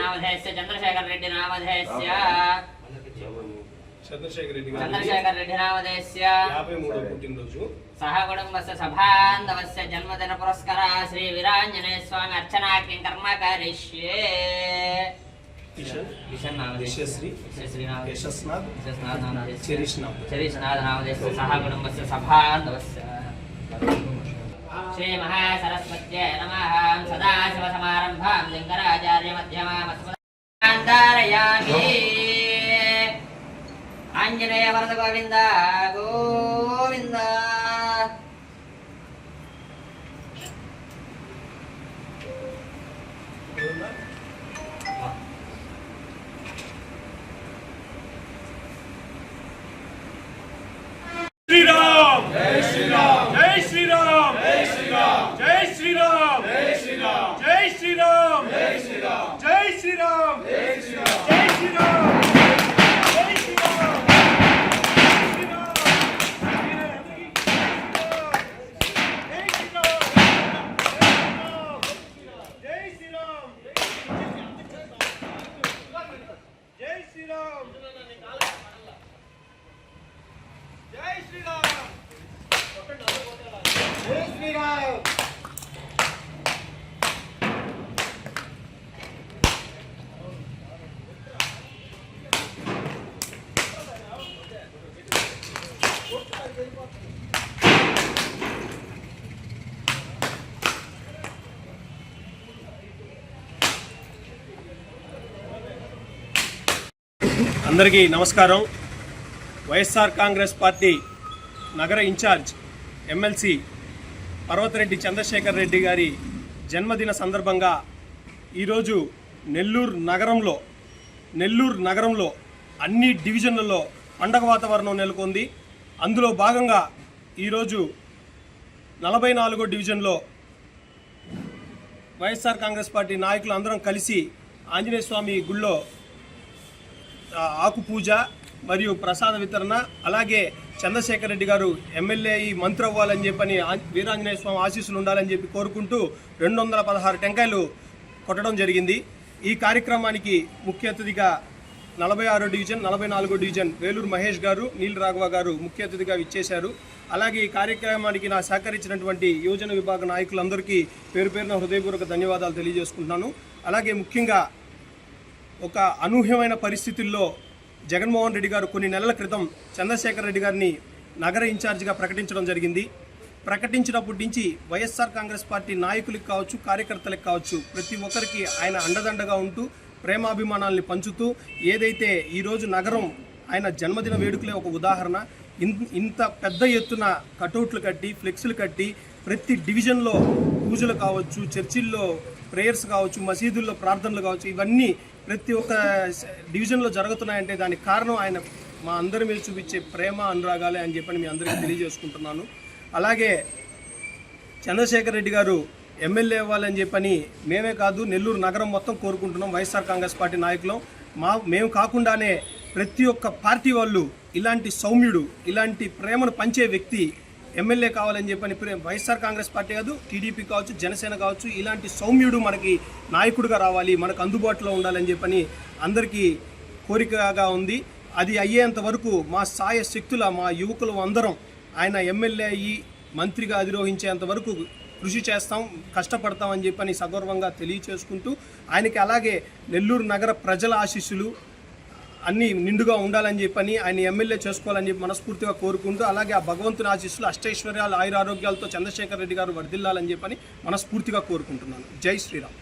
नामधेयस्य चंद्रशेखर रेड्डी नामधेयस्य चंद्रशेखर रेड्डी नामधेयस्य 53వ పుట్టినరోజు सह कुटुंबस्य सभान्धवस्य जन्मदिन पुरस्कार श्री वीरांजनेय स्वामी अर्चनाख्यं कर्म करिष्ये। चरिष्नाथ नामधेयस्य सह कुटुंबस्य सभान्धवस्य श्री महासरस्वत्यै नमः। सदाशिवसमारम्भां शङ्कराचार्यमध्यमाम् धारयामि। आंजनेय वरद गोविंद गोविंद। श्री राम जय श्री राम जय श्री राम जय श्री राम जय श्री राम जय श्री राम जय श्री राम जय श्री राम जय श्री राम जय श्री राम जय श्री राम అందరికీ నమస్కారం। వైఎస్ఆర్ కాంగ్రెస్ పార్టీ నగర ఇన్ఛార్జ్ ఎమ్మెల్సీ పర్వతరెడ్డి చంద్రశేఖర్ రెడ్డి గారి జన్మదిన సందర్భంగా ఈరోజు నెల్లూరు నగరంలో అన్ని డివిజన్లలో పండగ వాతావరణం నెలకొంది। అందులో భాగంగా ఈరోజు 44వ డివిజన్లో వైఎస్ఆర్ కాంగ్రెస్ పార్టీ నాయకులు అందరం కలిసి ఆంజనేయ స్వామి గుళ్ళో ఆకు పూజ మరియు ప్రసాద వితరణ, అలాగే చంద్రశేఖర్ రెడ్డి గారు ఎమ్మెల్యే మంత్రి అవ్వాలని చెప్పని వీరాంజనేయ స్వామి ఆశీస్సులు ఉండాలని చెప్పి కోరుకుంటూ 216 టెంకాయలు కొట్టడం జరిగింది। ఈ కార్యక్రమానికి ముఖ్య అతిథిగా 46వ డివిజన్ 44వ డివిజన్ వేలూరు మహేష్ గారు, నీల్ రాఘవ గారు ముఖ్య అతిథిగా విచ్చేశారు। అలాగే ఈ కార్యక్రమానికి నా సహకరించినటువంటి యువజన విభాగ నాయకులందరికీ పేరు పేరున హృదయపూర్వక ధన్యవాదాలు తెలియజేసుకుంటున్నాను। అలాగే ముఖ్యంగా ఒక అనూహ్యమైన పరిస్థితుల్లో జగన్మోహన్ రెడ్డి గారు కొన్ని నెలల క్రితం చంద్రశేఖర్ రెడ్డి గారిని నగర ఇన్ఛార్జిగా ప్రకటించడం జరిగింది। ప్రకటించినప్పటి నుంచి వైఎస్ఆర్ కాంగ్రెస్ పార్టీ నాయకులకు కావచ్చు, కార్యకర్తలకు కావచ్చు, ప్రతి ఒక్కరికి ఆయన అండదండగా ఉంటూ ప్రేమాభిమానాల్ని పంచుతూ ఏదైతే ఈరోజు నగరం ఆయన జన్మదిన వేడుకలే ఒక ఉదాహరణ। ఇంత పెద్ద ఎత్తున కటౌట్లు కట్టి, ఫ్లెక్స్లు కట్టి, ప్రతి డివిజన్లో పూజలు కావచ్చు, చర్చిల్లో ప్రేయర్స్ కావచ్చు, మసీదుల్లో ప్రార్థనలు కావచ్చు, ఇవన్నీ ప్రతి ఒక్క డివిజన్లో జరుగుతున్నాయంటే దానికి కారణం ఆయన మా అందరి మీద చూపించే ప్రేమ అనురాగాలే అని చెప్పని మీ అందరికీ తెలియజేసుకుంటున్నాను। అలాగే చంద్రశేఖర్ రెడ్డి గారు ఎమ్మెల్యే అవ్వాలని చెప్పని మేమే కాదు నెల్లూరు నగరం మొత్తం కోరుకుంటున్నాం। వైఎస్ఆర్ కాంగ్రెస్ పార్టీ నాయకులం మేము కాకుండానే ప్రతి ఒక్క పార్టీ వాళ్ళు ఇలాంటి సౌమ్యుడు, ఇలాంటి ప్రేమను పంచే వ్యక్తి ఎమ్మెల్యే కావాలని చెప్పని వైఎస్ఆర్ కాంగ్రెస్ పార్టీ కాదు, టీడీపీ కావచ్చు, జనసేన కావచ్చు, ఇలాంటి సౌమ్యుడు మనకి నాయకుడిగా రావాలి, మనకు అందుబాటులో ఉండాలని చెప్పని అందరికీ కోరికగా ఉంది। అది అయ్యేంత వరకు మా సాయ శక్తుల మా యువకులు అందరం ఆయన ఎమ్మెల్యే అయ్యి మంత్రిగా అధిరోహించేంత వరకు కృషి చేస్తాం, కష్టపడతామని చెప్పని సగౌరవంగా తెలియచేసుకుంటూ ఆయనకి అలాగే నెల్లూరు నగర ప్రజల ఆశీస్సులు అన్నీ నిండుగా ఉండాలని చెప్పని ఆయన ఎమ్మెల్యే చేసుకోవాలని చెప్పి మనస్ఫూర్తిగా కోరుకుంటూ, అలాగే ఆ భగవంతుని ఆశీస్సులు అష్టైశ్వర్యాలు ఆయురారోగ్యాలతో చంద్రశేఖర్ రెడ్డి గారు వర్ధిల్లాలని చెప్పని మనస్ఫూర్తిగా కోరుకుంటున్నాను। జై శ్రీరామ్।